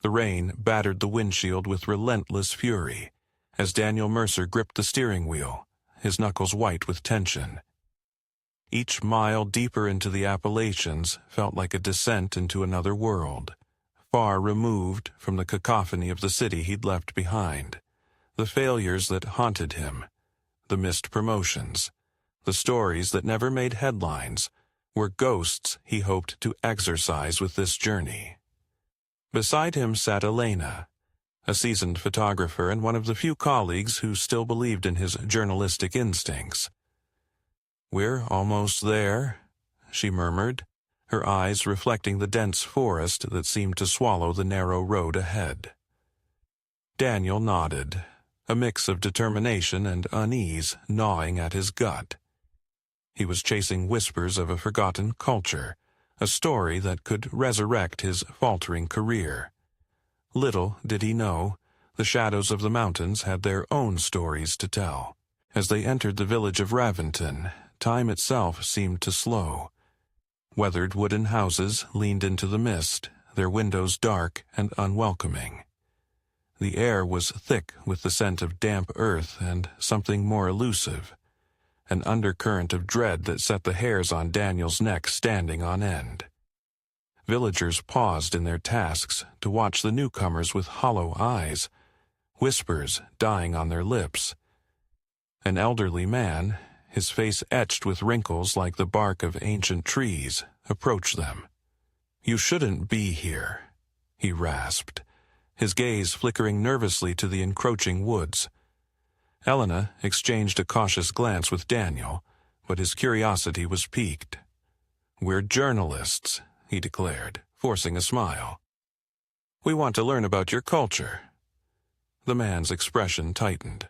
The rain battered the windshield with relentless fury as Daniel Mercer gripped the steering wheel, his knuckles white with tension. Each mile deeper into the Appalachians felt like a descent into another world, far removed from the cacophony of the city he'd left behind, the failures that haunted him, the missed promotions, the stories that never made headlines, were ghosts he hoped to exorcise with this journey. Beside him sat Elena, a seasoned photographer and one of the few colleagues who still believed in his journalistic instincts. "We're almost there," she murmured, her eyes reflecting the dense forest that seemed to swallow the narrow road ahead. Daniel nodded, a mix of determination and unease gnawing at his gut. He was chasing whispers of a forgotten culture, a story that could resurrect his faltering career. Little did he know, the shadows of the mountains had their own stories to tell. As they entered the village of Raventon, time itself seemed to slow. Weathered wooden houses leaned into the mist, their windows dark and unwelcoming. The air was thick with the scent of damp earth and something more elusive, an undercurrent of dread that set the hairs on Daniel's neck standing on end. Villagers paused in their tasks to watch the newcomers with hollow eyes, whispers dying on their lips. An elderly man, his face etched with wrinkles like the bark of ancient trees, approached them. "You shouldn't be here," he rasped, his gaze flickering nervously to the encroaching woods. Elena exchanged a cautious glance with Daniel, but his curiosity was piqued. "We're journalists," he declared, forcing a smile. "We want to learn about your culture." The man's expression tightened.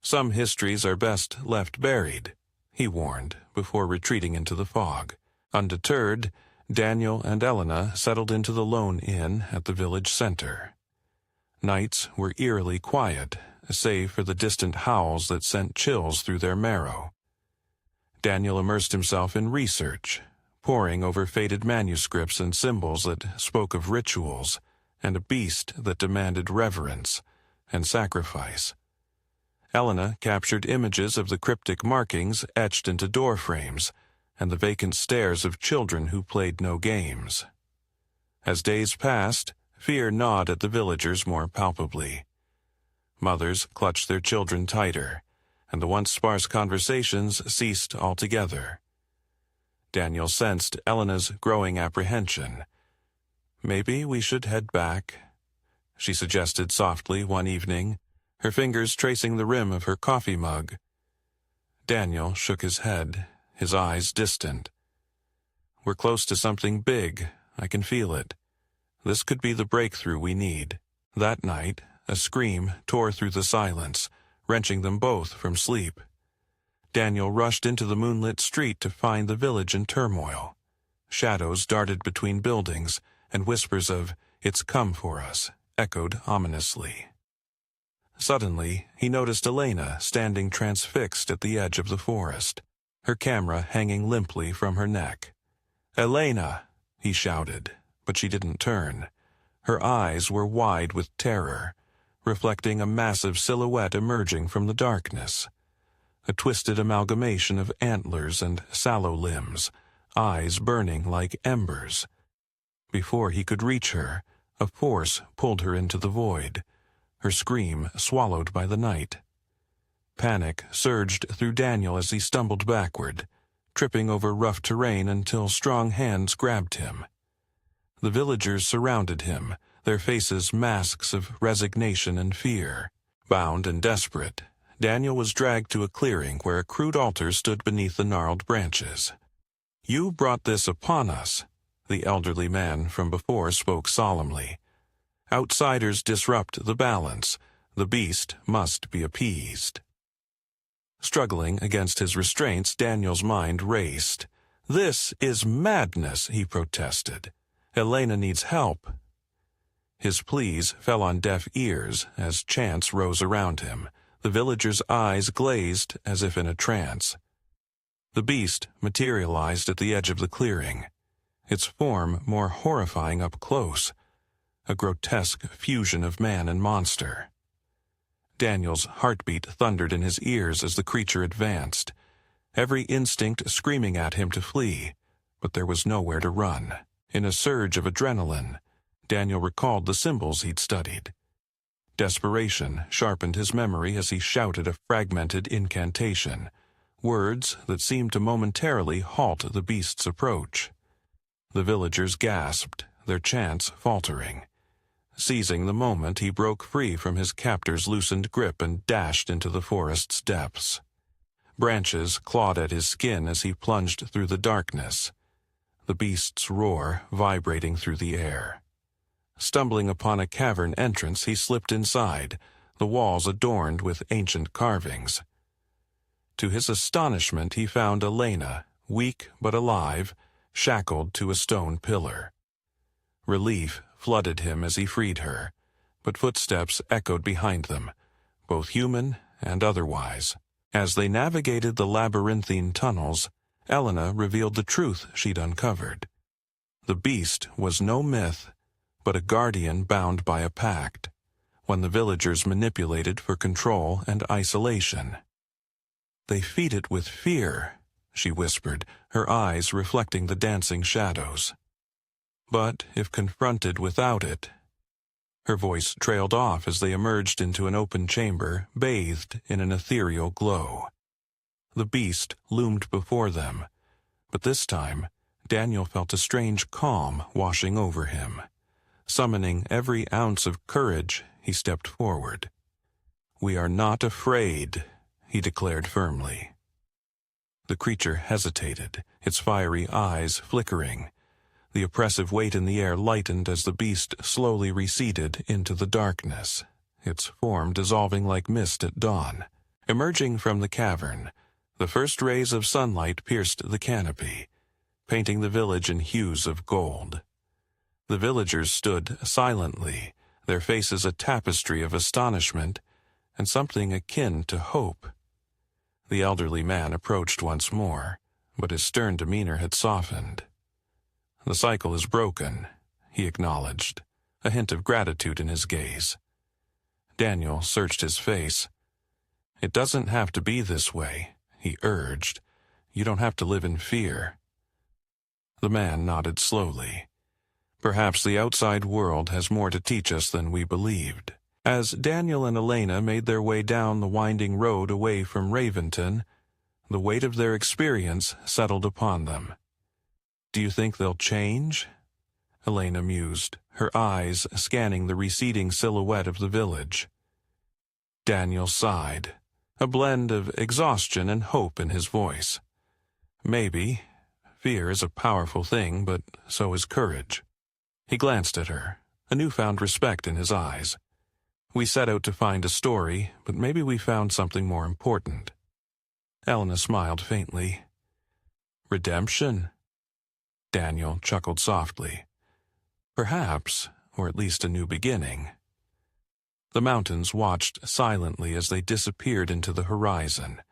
"Some histories are best left buried," he warned, before retreating into the fog. Undeterred, Daniel and Elena settled into the lone inn at the village center. Nights were eerily quiet, save for the distant howls that sent chills through their marrow. Daniel immersed himself in research, poring over faded manuscripts and symbols that spoke of rituals and a beast that demanded reverence and sacrifice. Elena captured images of the cryptic markings etched into door frames and the vacant stares of children who played no games. As days passed, fear gnawed at the villagers more palpably. Mothers clutched their children tighter, and the once sparse conversations ceased altogether. Daniel sensed Elena's growing apprehension. "Maybe we should head back," she suggested softly one evening, her fingers tracing the rim of her coffee mug. Daniel shook his head, his eyes distant. "We're close to something big. I can feel it. This could be the breakthrough we need." That night, a scream tore through the silence, wrenching them both from sleep. Daniel rushed into the moonlit street to find the village in turmoil. Shadows darted between buildings, and whispers of "It's come for us" echoed ominously. Suddenly, he noticed Elena standing transfixed at the edge of the forest, her camera hanging limply from her neck. "Elena!" he shouted, but she didn't turn. Her eyes were wide with terror, reflecting a massive silhouette emerging from the darkness. A twisted amalgamation of antlers and sallow limbs, eyes burning like embers. Before he could reach her, a force pulled her into the void, her scream swallowed by the night. Panic surged through Daniel as he stumbled backward, tripping over rough terrain until strong hands grabbed him. The villagers surrounded him, their faces masks of resignation and fear. Bound and desperate, Daniel was dragged to a clearing where a crude altar stood beneath the gnarled branches. "You brought this upon us," the elderly man from before spoke solemnly. "Outsiders disrupt the balance. The beast must be appeased." Struggling against his restraints, Daniel's mind raced. "This is madness," he protested. "Elena needs help." His pleas fell on deaf ears as chants rose around him, the villagers' eyes glazed as if in a trance. The beast materialized at the edge of the clearing, its form more horrifying up close. a grotesque fusion of man and monster. Daniel's heartbeat thundered in his ears as the creature advanced, every instinct screaming at him to flee, but there was nowhere to run. In a surge of adrenaline, Daniel recalled the symbols he'd studied. Desperation sharpened his memory as he shouted a fragmented incantation, words that seemed to momentarily halt the beast's approach. The villagers gasped, their chants faltering. Seizing the moment, he broke free from his captor's loosened grip and dashed into the forest's depths. Branches clawed at his skin as he plunged through the darkness, the beast's roar vibrating through the air. Stumbling upon a cavern entrance, he slipped inside, the walls adorned with ancient carvings. To his astonishment, he found Elena, weak but alive, shackled to a stone pillar. Relief flooded him as he freed her, but footsteps echoed behind them, both human and otherwise. As they navigated the labyrinthine tunnels, Elena revealed the truth she'd uncovered. The beast was no myth, but a guardian bound by a pact, one the villagers manipulated for control and isolation. "They feed it with fear," she whispered, her eyes reflecting the dancing shadows. "But if confronted without it—" Her voice trailed off as they emerged into an open chamber bathed in an ethereal glow. The beast loomed before them, but this time Daniel felt a strange calm washing over him. Summoning every ounce of courage, he stepped forward. "We are not afraid," he declared firmly. The creature hesitated, its fiery eyes flickering. The oppressive weight in the air lightened as the beast slowly receded into the darkness, its form dissolving like mist at dawn. Emerging from the cavern, the first rays of sunlight pierced the canopy, painting the village in hues of gold. The villagers stood silently, their faces a tapestry of astonishment and something akin to hope. The elderly man approached once more, but his stern demeanor had softened. "The cycle is broken," he acknowledged, a hint of gratitude in his gaze. Daniel searched his face. "It doesn't have to be this way," he urged. "You don't have to live in fear." The man nodded slowly. "Perhaps the outside world has more to teach us than we believed." As Daniel and Elena made their way down the winding road away from Raventon, the weight of their experience settled upon them. "Do you think they'll change?" Elena mused, her eyes scanning the receding silhouette of the village. Daniel sighed, a blend of exhaustion and hope in his voice. "Maybe. Fear is a powerful thing, but so is courage." He glanced at her, a newfound respect in his eyes. "We set out to find a story, but maybe we found something more important." Elena smiled faintly. "Redemption?" Daniel chuckled softly. "Perhaps, or at least a new beginning." The mountains watched silently as they disappeared into the horizon,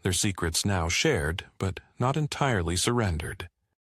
their secrets now shared but not entirely surrendered.